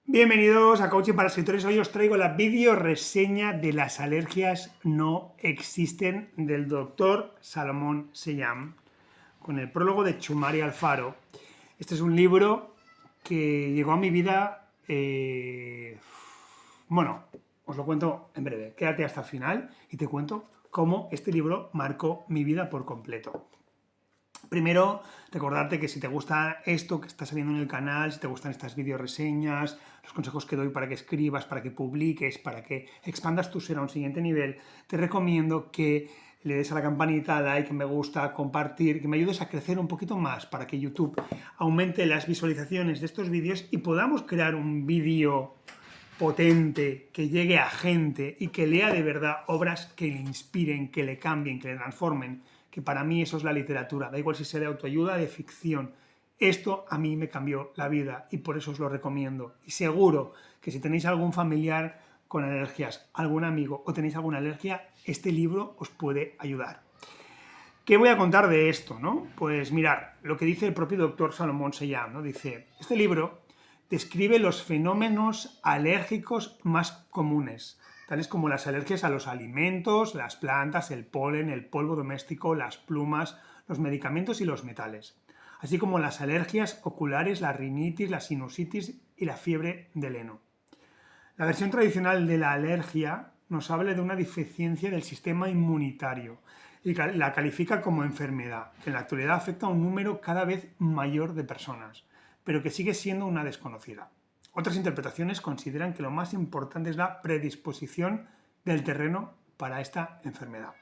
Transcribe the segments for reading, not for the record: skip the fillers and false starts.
Bienvenidos a Coaching para Escritores. Hoy os traigo la video reseña de Las alergias no existen del doctor Salomón Seyam, con el prólogo de Chumari Alfaro. Este es un libro que llegó a mi vida, bueno, os lo cuento en breve. Quédate hasta el final y te cuento cómo este libro marcó mi vida por completo. Primero, recordarte que si te gusta esto que está saliendo en el canal, si te gustan estas video reseñas, los consejos que doy para que escribas, para que publiques, para que expandas tu ser a un siguiente nivel, te recomiendo que le des a la campanita, like, me gusta, compartir, que me ayudes a crecer un poquito más para que YouTube aumente las visualizaciones de estos vídeos y podamos crear un vídeo potente, que llegue a gente y que lea de verdad obras que le inspiren, que le cambien, que le transformen, que para mí eso es la literatura, da igual si sea de autoayuda, de ficción. Esto a mí me cambió la vida y por eso os lo recomiendo. Y seguro que si tenéis algún familiar con alergias, algún amigo o tenéis alguna alergia, este libro os puede ayudar. ¿Qué voy a contar de esto, no? Pues mirar, lo que dice el propio doctor Salomón Seyam, ¿no? Dice, este libro describe los fenómenos alérgicos más comunes, tales como las alergias a los alimentos, las plantas, el polen, el polvo doméstico, las plumas, los medicamentos y los metales, así como las alergias oculares, la rinitis, la sinusitis y la fiebre del heno. La versión tradicional de la alergia nos habla de una deficiencia del sistema inmunitario y la califica como enfermedad, que en la actualidad afecta a un número cada vez mayor de personas, pero que sigue siendo una desconocida. Otras interpretaciones consideran que lo más importante es la predisposición del terreno para esta enfermedad.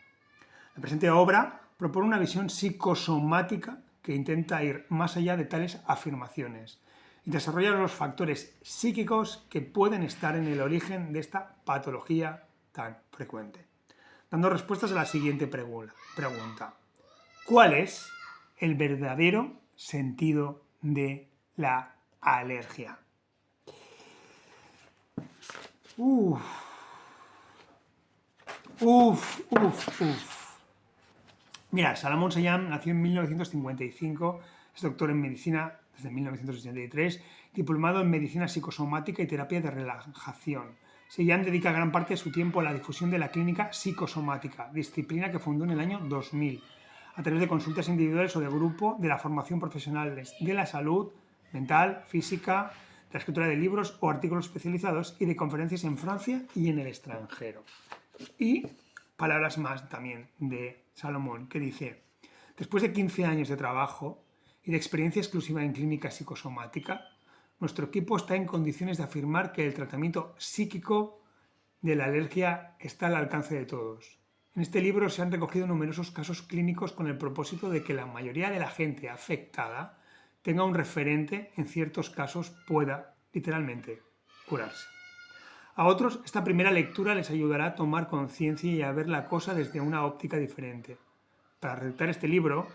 La presente obra propone una visión psicosomática que intenta ir más allá de tales afirmaciones y desarrolla los factores psíquicos que pueden estar en el origen de esta patología tan frecuente, dando respuestas a la siguiente pregunta. ¿Cuál es el verdadero sentido de la alergia? Uf, uf, uf, uf. Mira, Salomón Seyam nació en 1955, es doctor en medicina desde 1983, diplomado en medicina psicosomática y terapia de relajación. Seyam dedica gran parte de su tiempo a la difusión de la clínica psicosomática, disciplina que fundó en el año 2000, a través de consultas individuales o de grupo, de la formación profesional de la salud mental, física, de la escritura de libros o artículos especializados y de conferencias en Francia y en el extranjero. Y palabras más también de Salomón, que dice, después de 15 años de trabajo y de experiencia exclusiva en clínica psicosomática, nuestro equipo está en condiciones de afirmar que el tratamiento psíquico de la alergia está al alcance de todos. En este libro se han recogido numerosos casos clínicos con el propósito de que la mayoría de la gente afectada tenga un referente, en ciertos casos pueda, literalmente, curarse. A otros, esta primera lectura les ayudará a tomar conciencia y a ver la cosa desde una óptica diferente. Para redactar este libro,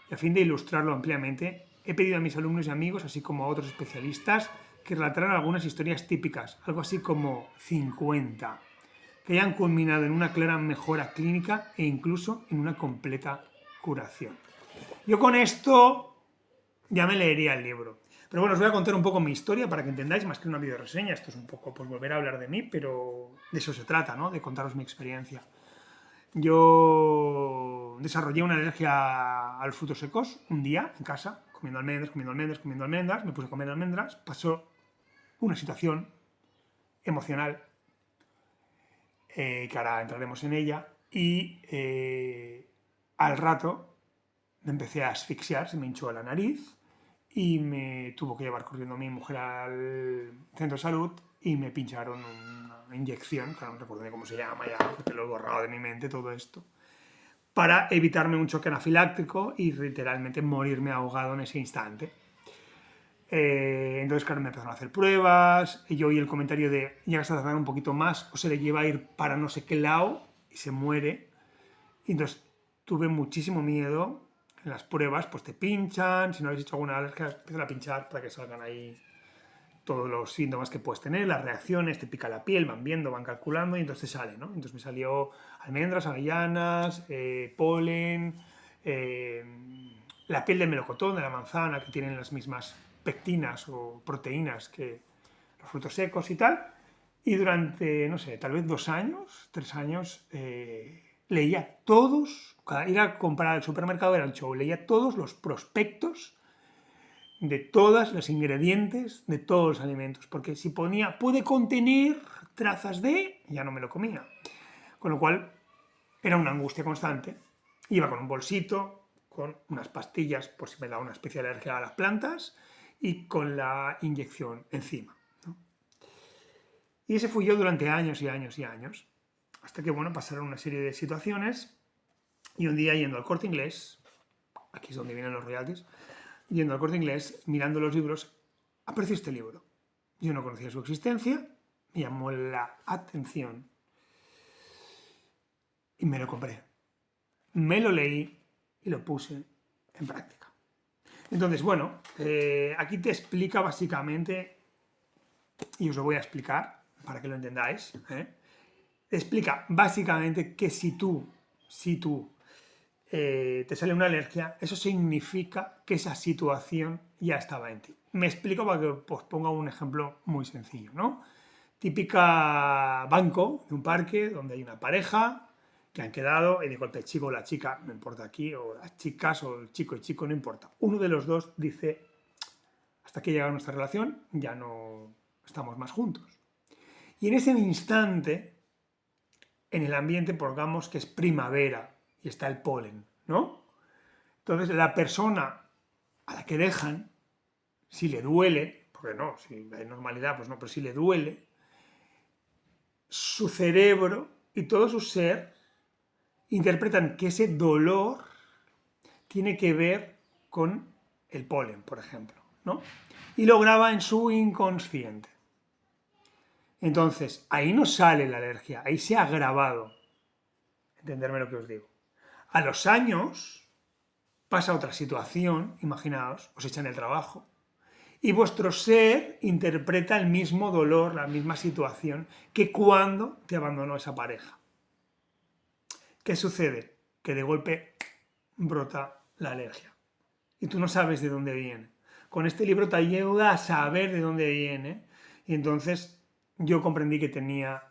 y a fin de ilustrarlo ampliamente, he pedido a mis alumnos y amigos, así como a otros especialistas, que relataran algunas historias típicas, algo así como 50, que hayan culminado en una clara mejora clínica e incluso en una completa curación. Yo con esto ya me leería el libro. Pero bueno, os voy a contar un poco mi historia para que entendáis, más que una video reseña. Esto es un poco pues volver a hablar de mí, pero de eso se trata, ¿no? De contaros mi experiencia. Yo desarrollé una alergia a los frutos secos un día en casa, comiendo almendras, comiendo almendras, comiendo almendras. Me puse a comer almendras. Pasó una situación emocional, que ahora entraremos en ella, y al rato me empecé a asfixiar, se me hinchó la nariz y me tuvo que llevar corriendo a mi mujer al centro de salud y me pincharon una inyección, que no recuerdo ni cómo se llama ya, porque lo he borrado de mi mente todo esto, para evitarme un choque anafiláctico y literalmente morirme ahogado en ese instante. Entonces, claro, me empezaron a hacer pruebas y yo oí el comentario de llegas a tardar un poquito más o se le lleva a ir para no sé qué lado y se muere. Y entonces tuve muchísimo miedo. En las pruebas, pues te pinchan, si no habéis hecho alguna alergia, empiezan a pinchar para que salgan ahí todos los síntomas que puedes tener, las reacciones, te pica la piel, van viendo, van calculando y entonces te sale, ¿no? Entonces me salió almendras, avellanas, polen, la piel de melocotón, de la manzana, que tienen las mismas pectinas o proteínas que los frutos secos y tal. Y durante, no sé, tal vez 2 años, 3 años, leía todos, cada ir a comprar al supermercado era el show, leía todos los prospectos de todos los ingredientes de todos los alimentos, porque si ponía puede contener trazas de, ya no me lo comía. Con lo cual era una angustia constante. Iba con un bolsito, con unas pastillas por si me daba una especie de alergia a las plantas y con la inyección encima, ¿no? Y ese fui yo durante años y años y años, hasta que, bueno, pasaron una serie de situaciones y un día yendo al Corte Inglés, aquí es donde vienen los royalties, yendo al Corte Inglés, mirando los libros, apareció este libro. Yo no conocía su existencia, me llamó la atención y me lo compré. Me lo leí y lo puse en práctica. Entonces, bueno, aquí te explica básicamente, y os lo voy a explicar para que lo entendáis, te explica básicamente que si tú te sale una alergia, eso significa que esa situación ya estaba en ti. Me explico para que os ponga un ejemplo muy sencillo, ¿no? Típica banco de un parque donde hay una pareja que han quedado y de golpe el chico o la chica, no importa aquí, o las chicas o el chico, no importa. Uno de los dos dice, hasta que llega nuestra relación, ya no estamos más juntos. Y en ese instante, en el ambiente, pongamos que es primavera y está el polen, ¿no? Entonces, la persona a la que dejan, si le duele, porque no, si hay normalidad, pues no, pero si le duele, su cerebro y todo su ser interpretan que ese dolor tiene que ver con el polen, por ejemplo, ¿no? Y lo graba en su inconsciente. Entonces, ahí no sale la alergia, ahí se ha grabado. Entenderme lo que os digo. A los años pasa otra situación, imaginaos, os echan el trabajo, y vuestro ser interpreta el mismo dolor, la misma situación que cuando te abandonó esa pareja. ¿Qué sucede? Que de golpe brota la alergia. Y tú no sabes de dónde viene. Con este libro te ayuda a saber de dónde viene. Y entonces yo comprendí que tenía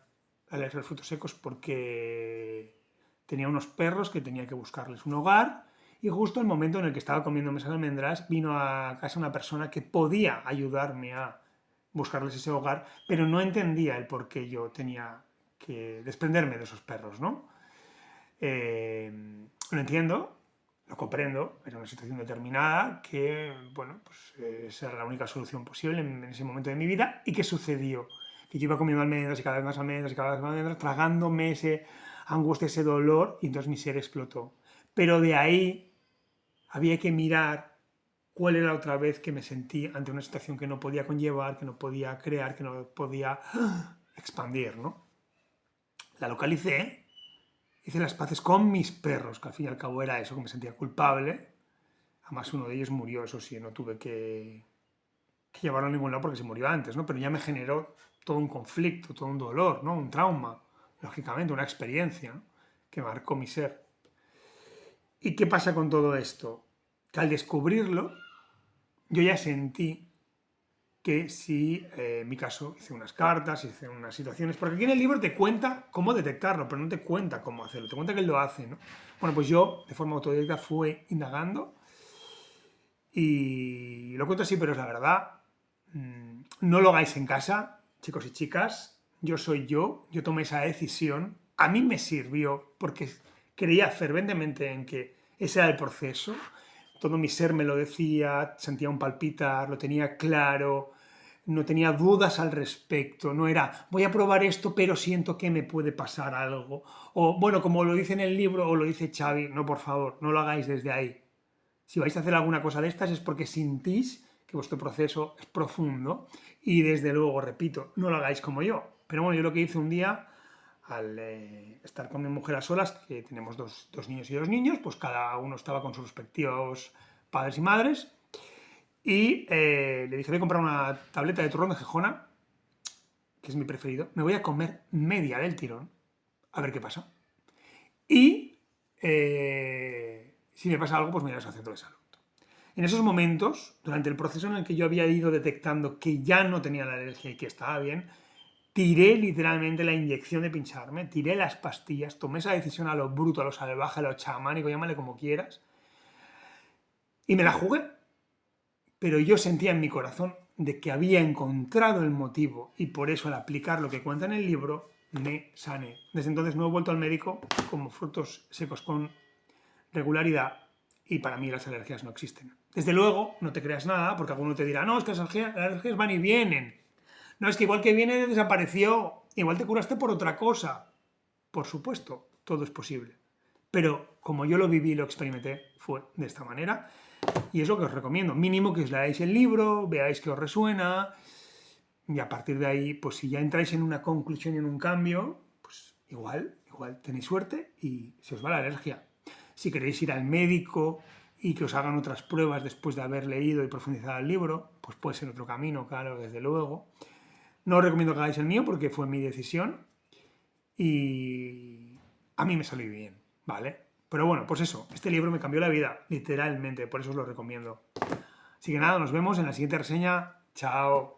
alergia a los frutos secos porque tenía unos perros que tenía que buscarles un hogar. Y justo el momento en el que estaba comiendo esas almendras, vino a casa una persona que podía ayudarme a buscarles ese hogar, pero no entendía el por qué yo tenía que desprenderme de esos perros, ¿no? Lo entiendo, lo comprendo, era una situación determinada que, bueno, pues esa era la única solución posible en ese momento de mi vida. ¿Y qué sucedió? Que yo iba comiendo almendras y cada vez más almendras y cada vez más almendras, tragándome ese angustia, ese dolor, y entonces mi ser explotó. Pero de ahí había que mirar cuál era la otra vez que me sentí ante una situación que no podía conllevar, que no podía crear, que no podía expandir, ¿no? La localicé, hice las paces con mis perros, que al fin y al cabo era eso, que me sentía culpable. Además, uno de ellos murió, eso sí, no tuve que llevarlo a ningún lado porque se murió antes, ¿no? Pero ya me generó todo un conflicto, todo un dolor, ¿no? Un trauma, lógicamente, una experiencia, ¿no?, que marcó mi ser. ¿Y qué pasa con todo esto? Que al descubrirlo, yo ya sentí que sí, en mi caso, hice unas cartas, hice unas situaciones, porque aquí en el libro te cuenta cómo detectarlo, pero no te cuenta cómo hacerlo, te cuenta que él lo hace, ¿no? Bueno, pues yo, de forma autodidacta, fui indagando y lo cuento así, pero es la verdad. No lo hagáis en casa, chicos y chicas. Yo soy yo tomé esa decisión. A mí me sirvió porque creía ferventemente en que ese era el proceso. Todo mi ser me lo decía, sentía un palpitar, lo tenía claro, no tenía dudas al respecto. No era, voy a probar esto, pero siento que me puede pasar algo. O, bueno, como lo dice en el libro o lo dice Xavi, no, por favor, no lo hagáis desde ahí. Si vais a hacer alguna cosa de estas es porque sentís que vuestro proceso es profundo y desde luego, repito, no lo hagáis como yo. Pero bueno, yo lo que hice un día, al estar con mi mujer a solas, que tenemos dos niños y dos niños, pues cada uno estaba con sus respectivos padres y madres, y le dije, voy a comprar una tableta de turrón de Gijona, que es mi preferido, me voy a comer media del tirón, a ver qué pasa. Y si me pasa algo, pues me iré a su centro de salud. En esos momentos, durante el proceso en el que yo había ido detectando que ya no tenía la alergia y que estaba bien, tiré literalmente la inyección de pincharme, tiré las pastillas, tomé esa decisión a lo bruto, a lo salvaje, a lo chamánico, llámale como quieras, y me la jugué. Pero yo sentía en mi corazón de que había encontrado el motivo y por eso al aplicar lo que cuenta en el libro me sané. Desde entonces no he vuelto al médico como frutos secos con regularidad y para mí las alergias no existen. Desde luego, no te creas nada porque alguno te dirá, no, es que las alergias van y vienen. No, es que igual que viene desapareció, igual te curaste por otra cosa. Por supuesto, todo es posible. Pero como yo lo viví y lo experimenté, fue de esta manera. Y es lo que os recomiendo. Mínimo que os leáis el libro, veáis que os resuena. Y a partir de ahí, pues si ya entráis en una conclusión y en un cambio, pues igual tenéis suerte y se os va la alergia. Si queréis ir al médico y que os hagan otras pruebas después de haber leído y profundizado el libro, pues puede ser otro camino, claro, desde luego. No os recomiendo que hagáis el mío porque fue mi decisión y a mí me salió bien, ¿vale? Pero bueno, pues eso, este libro me cambió la vida, literalmente, por eso os lo recomiendo. Así que nada, nos vemos en la siguiente reseña. Chao.